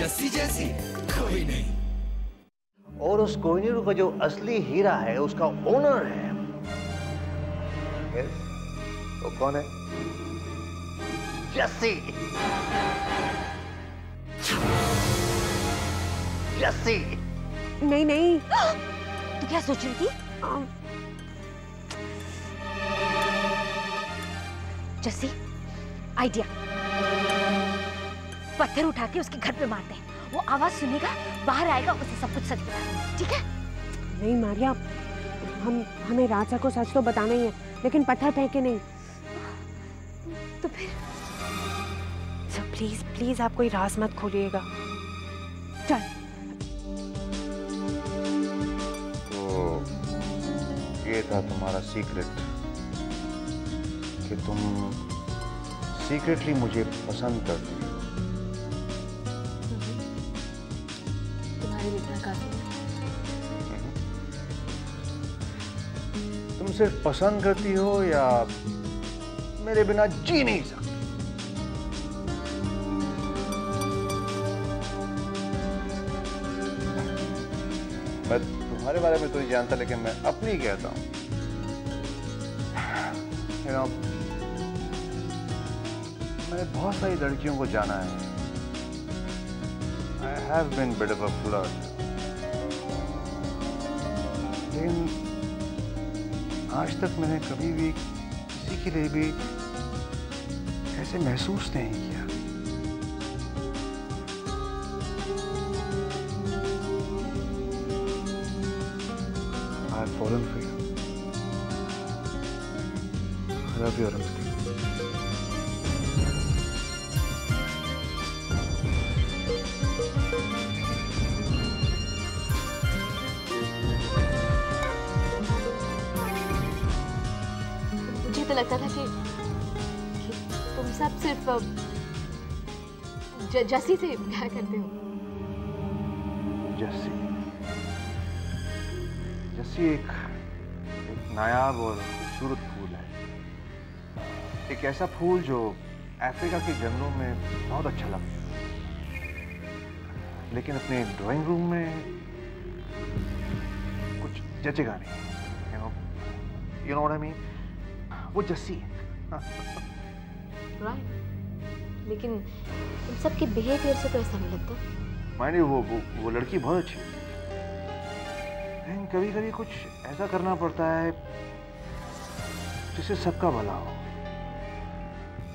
जस्सी जैसी कोई नहीं। और उस कोहिनूर का जो असली हीरा है उसका ओनर है। Yes? वो कौन है? जस्सी। जस्सी। नहीं नहीं। तू क्या सोच रही थी? जस्सी, आइडिया। पत्थर उठा के उसके घर पे मारते हैं, वो आवाज सुनेगा, बाहर आएगा, उसे सब कुछ सच बताना, ठीक है? नहीं मारिया, हमें राजा को सच तो बताना ही है, लेकिन पत्थर फेंके नहीं। तो फिर? सो प्लीज प्लीज आप कोई राज मत खोलिएगा। चल। तो ये था तुम्हारा सीक्रेट कि तुम सीक्रेटली मुझे पसंद करती हो। तुम्हारे लिए काफी है। तुम सिर्फ पसंद करती हो या मेरे बिना जी नहीं सकती? मैं तुम्हारे बारे में तो नहीं जानता, लेकिन मैं अपनी कहता हूं। मैंने बहुत सारी लड़कियों को जाना है। I have been bit of a flirt. लेकिन आज तक मैंने कभी भी किसी के लिए भी ऐसे महसूस नहीं किया। I've fallen for you. I love you, Ramsky. मुझे तो लगता था कि तुम सब सिर्फ जस्सी से प्यार करते हो। जस्सी एक नायाब और खूबसूरत फूल है। एक ऐसा फूल जो अफ्रीका के जंगलों में बहुत अच्छा लगता है, लेकिन अपने ड्राइंग रूम में कुछ जचेगा नहीं। You know what I mean? वो जस्सी है। राइट, लेकिन तुम सबके बिहेवियर से तो ऐसा नहीं लगता। मायने वो लड़की बहुत अच्छी है, लेकिन कभी कभी कुछ ऐसा करना पड़ता है जिससे सबका भला हो।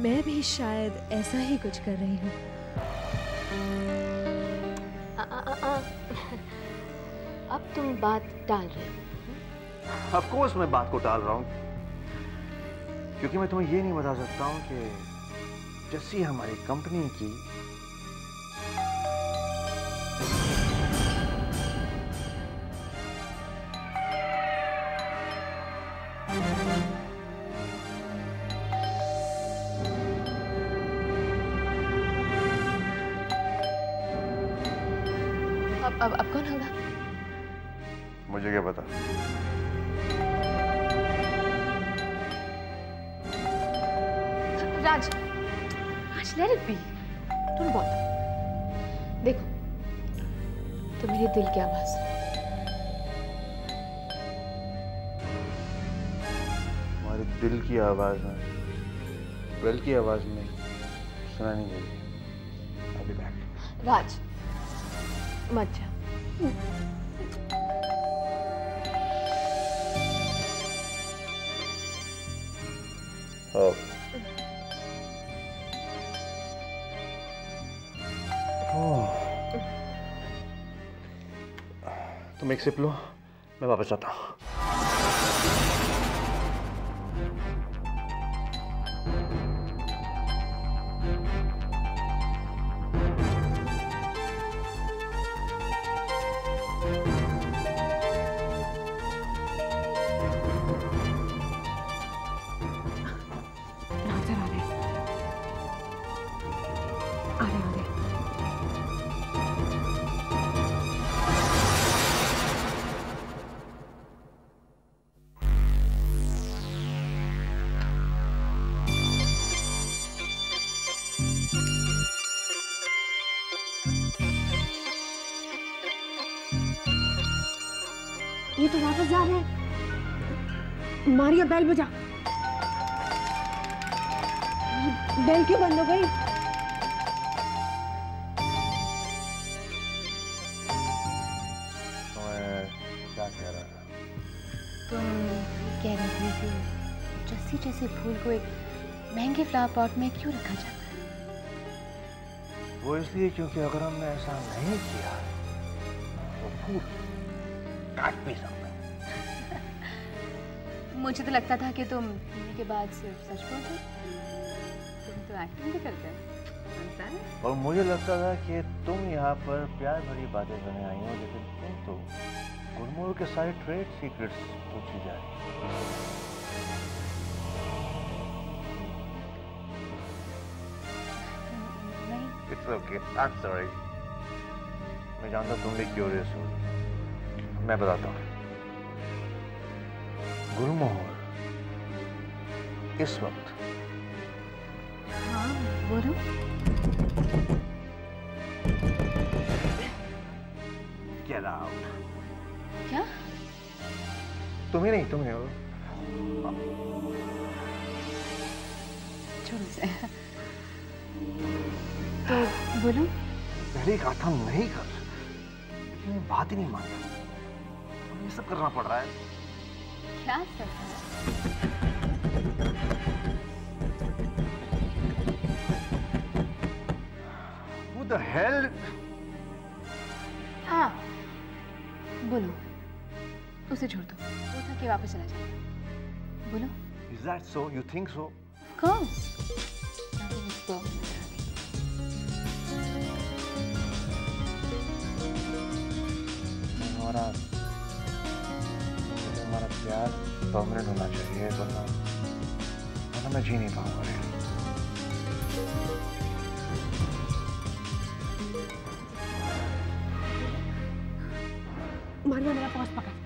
मैं भी शायद ऐसा ही कुछ कर रही हूँ। अब तुम बात टाल रहे हो। ऑफ कोर्स मैं बात को टाल रहा हूँ, क्योंकि मैं तुम्हें ये नहीं बता सकता हूँ कि जस्सी हमारी कंपनी की अब कौन होगा? मुझे क्या पता। राज, let it be. Don't bother. देखो, तो मेरे दिल की आवाज है। हमारे दिल की आवाज में, दिल की आवाज में सुना नहीं देगी। I'll be back. राज, मत जा। Oh. तुम एक सिप लो, मैं वापस आता हूँ। ये तो वापस जा रहे हैं। मारिया बेल बजा। बेल क्यों बंद हो गई? क्या कह रहा था? तुम कह रही थी कि जस्सी जैसे फूल को एक महंगे फ्लावर पॉट में क्यों रखा जाता है? वो इसलिए क्योंकि अगर हमने ऐसा नहीं किया तो फूल काट भी सकता है। मुझे तो लगता था कि तुम पीने के बाद सिर्फ सच बोलते, तुम तो एक्टिंग भी करते हो। और मुझे लगता था कि तुम यहाँ पर प्यार भरी बातें करने आई हो, लेकिन तुम तो गुलमोहर के सारे ट्रेड सीक्रेट्स पूछी जा रही। It's okay. I'm sorry. मैं जानता तुम भी क्यूरियस हो। मैं बताता हूँ। गुलमोहर इस वक्त। हाँ, बोलो। Get out. क्या? तुम ही नहीं हो। छोड़ो इसे। तो बोलो। पहले कहा था नहीं कर, लेकिन ये बात ही नहीं मानता। ये सब करना पड़ रहा है। क्या सब? Who the hell? हाँ, बोलो। उसे छोड़ दो, वो था कि वापस चला जाए। बोलो। Is that so? You think so? Of course. Nothing is permanent. हमारा प्यार परमानेंट होना चाहिए, वरना मैं जी नहीं पाऊंगा। मारिया मेरा पास पकड़।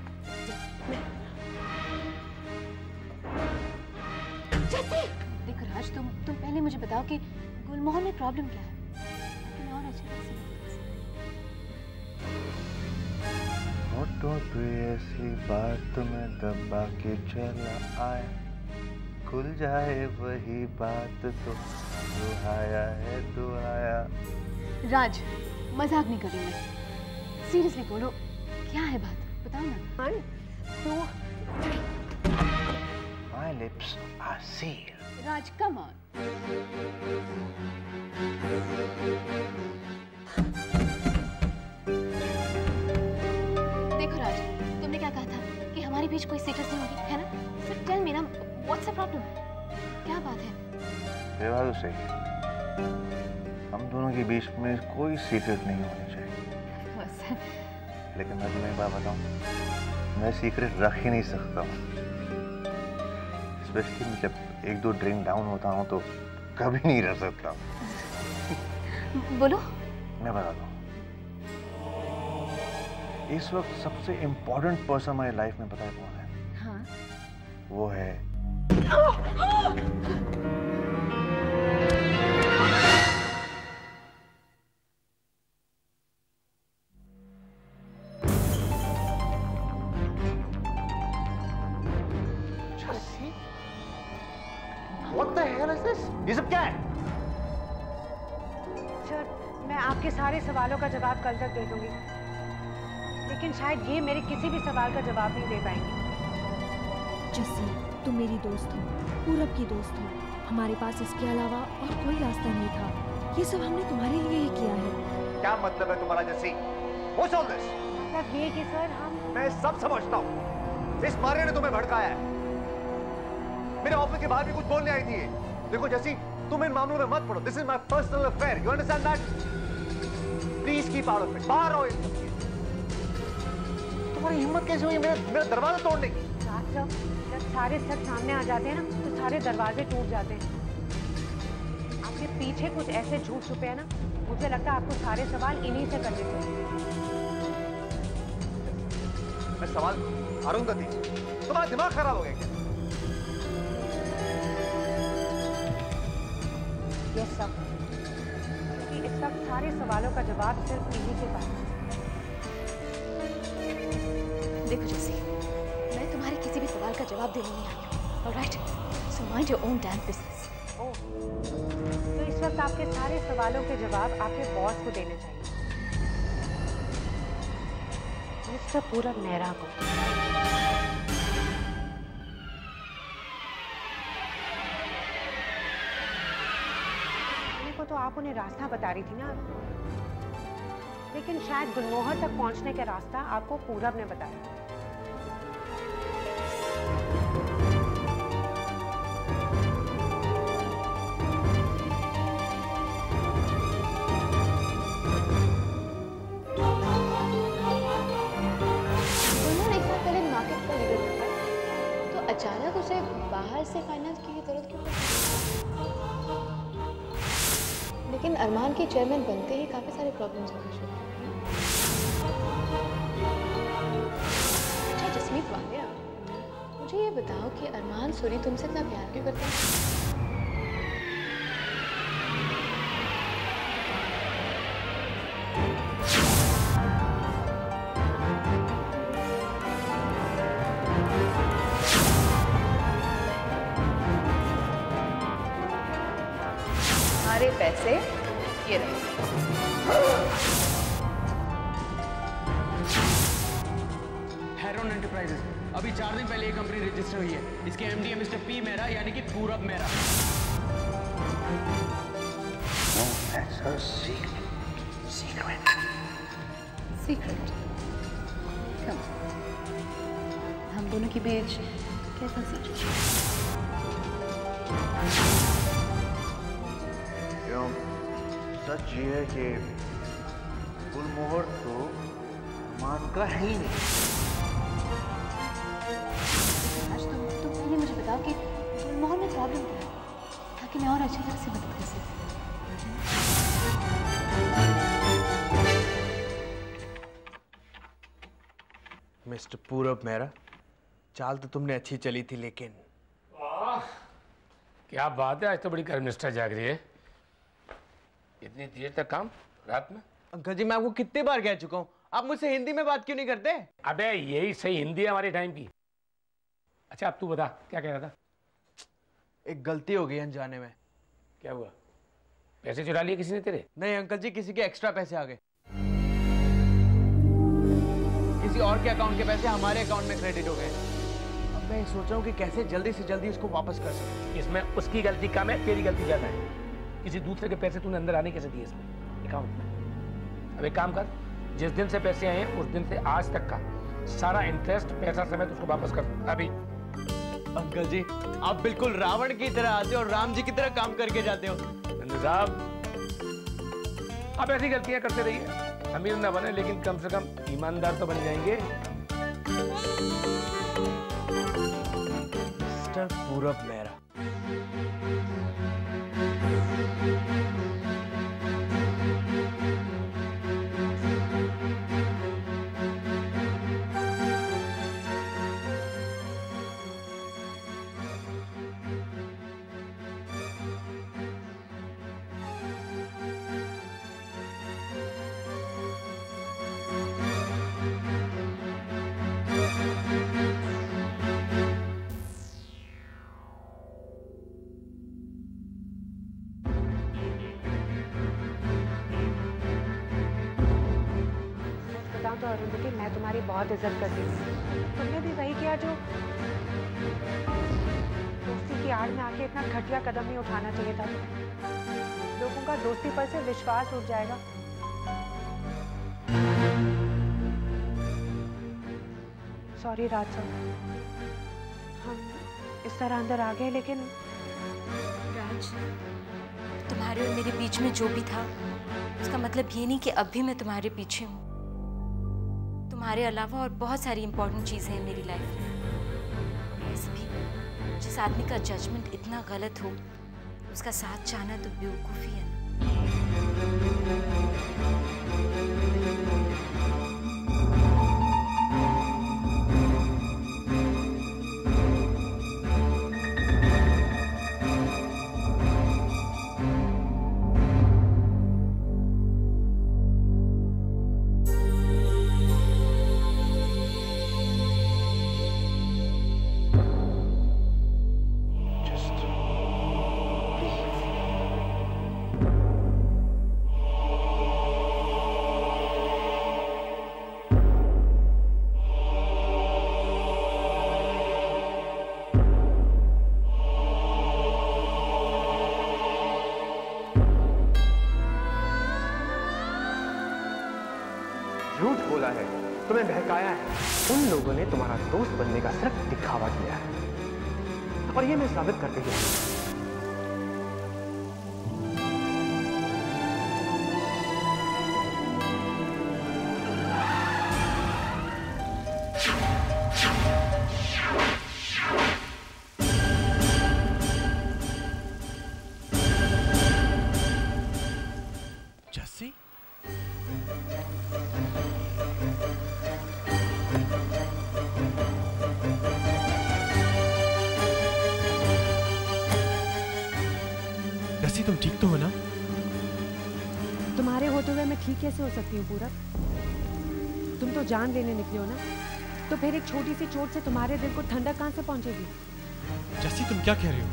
देखो राज, तुम पहले मुझे बताओ कि गुलमोहर में प्रॉब्लम क्या है। और अच्छे से तो ऐसी बात में दबा के चला आया, खुल जाए वही बात तो दुहाया है दुहाया। राज, मजाक नहीं कर रही मैं। सीरियसली बोलो, क्या है बात? बताओ ना। तो My lips are sealed. Raj, come on. देखो राज, तुमने क्या कहा था कि हमारे बीच कोई सीक्रेट नहीं होगी, है ना? So tell me ना, what's the problem? क्या बात है? ये बात तो सही है। हम दोनों के बीच में कोई सीक्रेट नहीं होनी चाहिए। बस। लेकिन मैं तुम्हें एक बात बताऊं, मैं सीक्रेट रख ही नहीं सकता हूँ। स्पेशली जब एक दो ड्रिंक डाउन होता हूँ तो कभी नहीं रह सकता। बोलो। मैं बताता हूँ। इस वक्त सबसे इम्पोर्टेंट पर्सन हमारी लाइफ में पता है कौन है? हाँ। वो है What the hell is this? ये सब क्या है? सर, मैं आपके सारे सवालों का जवाब कल तक दे दूंगी, लेकिन शायद ये मेरे किसी भी सवाल का जवाब नहीं दे पाएंगी। जस्सी, तुम मेरी दोस्त हो, पूरब की दोस्त हो। हमारे पास इसके अलावा और कोई रास्ता नहीं था। ये सब हमने तुम्हारे लिए ही किया है। क्या मतलब है तुम्हारा जस्सी? What's all this? मतलब ये कि सर मैं सब समझता हूँ। इस मारिया ने तुम्हें भड़काया है। मेरे ऑफिस के बाहर भी कुछ बोलने आई थी। देखो जैसी, तुम इन मामलों में मत पड़ो। This is my personal affair. You understand that? Please keep out of it. बाहर रहो। तुम्हारी हिम्मत कैसे हुई मेरा दरवाजा तोड़ने की? जब सारे सच सामने आ जाते हैं ना, तो सारे दरवाजे टूट जाते हैं। आपके पीछे कुछ ऐसे झूठ छुपे हैं ना, मुझे लगता है आपको सारे सवाल इन्हीं से करने चाहिए। मैं सवाल अरुंधति, तुम्हारा दिमाग खराब हो गया क्या? ये सब क्योंकि इस वक्त सारे सवालों का जवाब सिर्फ इन्हीं के पास है। देखो जैसे जवाब देने नहीं आई हूँ। Alright, so mind your own damn business. Oh, तो इस वक्त आपके सारे सवालों के जवाब आपके बॉस को देने चाहिए, मिस्टर पूरब मेहरा को। तो आप उन्हें रास्ता बता रही थी ना, लेकिन शायद गुलमोहर तक पहुंचने का रास्ता आपको पूरब ने बताया। गुलमोहर एक साल पहले मार्केट का लीडर था, तो अचानक उसे बाहर से फाइनेंस की जरूरत क्यों पड़ी? लेकिन अरमान के चेयरमैन बनते ही काफी सारे प्रॉब्लम्स होने शुरू हुए। अच्छा जसमीत वालिया, मुझे ये बताओ कि अरमान सूरी तुमसे इतना प्यार क्यों करते हैं? हमारे पैसे ये रहे। हेरोन एंटरप्राइजेस, अभी 4 दिन पहले ये कंपनी रजिस्टर हुई है। इसके एमडी है मिस्टर पी मेहरा, यानी कि पूरब मेहरा। सीक्रेट। हम दोनों के बीच कैसा सीक्रेट? सच ये है कि गुलमोहर तो मान का है ही नहीं। आज तुम पहले मुझे बताओ कि गुलमोहर में प्रॉब्लम क्या है, ताकि मैं और अच्छी तरह से मदद कर सकूं। मिस्टर पूरब मेहरा, चाल तो तुमने अच्छी चली थी, लेकिन क्या बात है, आज तो बड़ी कर्मनिष्ठा जाग रही है। इतनी देर तक काम रात में? अंकल जी, मैं आपको कितनी बार कह चुका हूँ, आप मुझसे हिंदी में बात क्यों नहीं करते? अबे यही सही हिंदी है हमारे टाइम की। अच्छा अब तू बता, क्या कह रहा था? एक गलती हो गई अनजाने में। क्या हुआ? पैसे चुरा लिए किसी ने तेरे? नहीं अंकल जी, किसी के एक्स्ट्रा पैसे आ गए। किसी और के अकाउंट के पैसे हमारे अकाउंट में क्रेडिट हो गए। अब मैं सोच रहा हूँ कि कैसे जल्दी से जल्दी उसको वापस कर सकूं। इसमें उसकी गलती कम है, तेरी गलती ज्यादा है। किसी दूसरे के पैसे तूने अंदर आने कैसे दिए इसमें अकाउंट में? अब एक काम कर, जिस दिन से पैसे आए हैं उस दिन से आज तक का सारा इंटरेस्ट पैसा समेत उसको वापस कर अभी। अंकल जी, आप बिल्कुल रावण की तरह आते हो और राम जी की तरह काम करके जाते हो। साहब, आप ऐसी गलतियां करते रहिए, अमीर ना बने लेकिन कम से कम ईमानदार तो बन जाएंगे। मिस्टर पूरब मेहरा, तो अरुंधति, मैं तुम्हारी बहुत इज्जत करती हूँ। तुमने भी वही किया जो दोस्ती की आड़ में आके इतना घटिया कदम नहीं उठाना चाहिए था। लोगों का दोस्ती पर से विश्वास उठ जाएगा। सॉरी राजसव, हम इस तरह अंदर आ गए, लेकिन राज, तुम्हारे और मेरे बीच में जो भी था उसका मतलब ये नहीं कि अब भी मैं तुम्हारे पीछे हूँ। तुम्हारे अलावा और बहुत सारी इंपॉर्टेंट चीज़ें हैं मेरी लाइफ में। वैसे भी जिस आदमी का जजमेंट इतना गलत हो उसका साथ चाहना तो बेवकूफ़ी है झूठ बोला है, तुम्हें बहकाया है। उन लोगों ने तुम्हारा दोस्त बनने का सिर्फ दिखावा किया है और ये मैं साबित करके ही रहूंगा। जस्सी, जस्सी तुम ठीक तो हो ना? तुम्हारे होते हुए मैं ठीक कैसे हो सकती हूँ पूरब? तुम तो जान लेने निकले हो ना, तो फिर एक छोटी सी चोट से तुम्हारे दिल को ठंडक कहाँ से पहुंचेगी? जस्सी तुम क्या कह रही हो?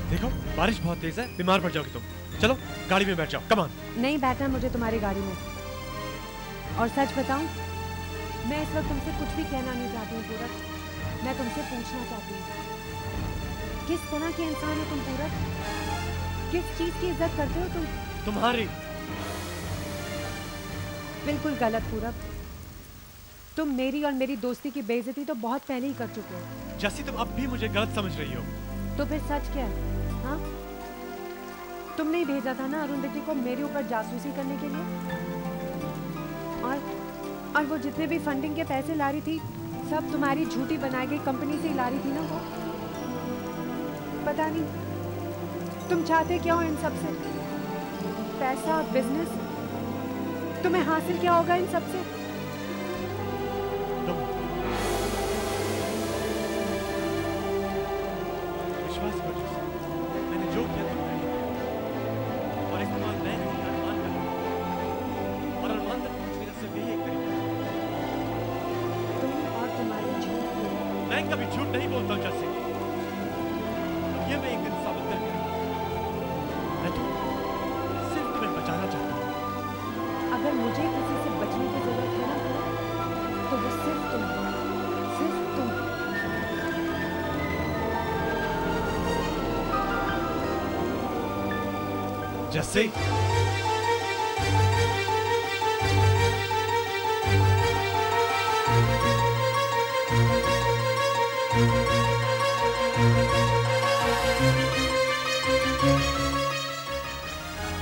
देखो बारिश बहुत तेज है, बीमार पड़ जाओगी तुम। चलो गाड़ी में बैठ जाओ, कम ऑन। नहीं बैठना मुझे तुम्हारी गाड़ी में। और सच बताऊं, मैं इस वक्त तुमसे कुछ भी कहना नहीं चाहती हूँ पूरब। मैं तुमसे पूछना चाहती हूँ, किस तरह के इंसान हो तुम पूरब? किस चीज की इज्जत करते हो तुम? तुम्हारी। बिल्कुल गलत पूरब। तुम मेरी और मेरी दोस्ती की बेइज्जती तो बहुत पहले ही कर चुके हो। जस्सी तुम अब भी मुझे गलत समझ रही हो। तो फिर सच क्या है? हाँ, तुमने ही भेजा था ना अरुंधति को मेरे ऊपर जासूसी करने के लिए। और वो जितने भी फंडिंग के पैसे ला रही थी, सब तुम्हारी झूठी बनाई गई कंपनी से ही ला रही थी ना वो। पता नहीं तुम चाहते क्या हो इन सब से? पैसा और बिजनेस? तुम्हें हासिल क्या होगा इन सब से? विश्वास करो जस्सी, मैंने जो किया था और इस्तेमाल मैं नहीं अरमान करूंगा। और अरमान तक पहुंचने का सिर्फ यही एक तरीका है। तुम और तुम्हारे झूठ। मैं कभी झूठ नहीं बोलता हूँ जस्सी। ये मैं एक दिन साबित करके रहूंगा। मैं तो सिर्फ तुम्हें बचाना चाहता हूँ। अगर मुझे किसी से बचने की जरूरत है ना, तो वो सिर्फ तुम हो। सिर्फ तुम। जस्सी,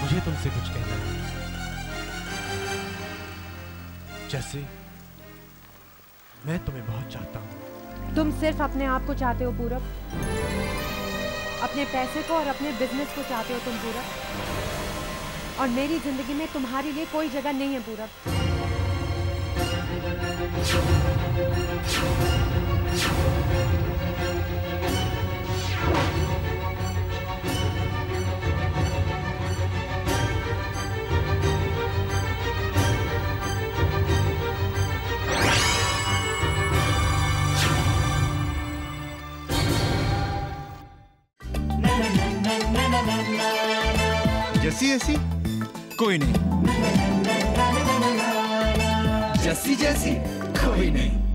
मुझे तुमसे कुछ कहना है। जस्सी, मैं तुम्हें बहुत चाहता हूँ। तुम सिर्फ अपने आप को चाहते हो पूरब। अपने पैसे को और अपने बिजनेस को चाहते हो तुम पूरब। और मेरी जिंदगी में तुम्हारे लिए कोई जगह नहीं है पूरब। जस्सी ऐसी कोई नहीं, जस्सी जैसी कोई नहीं।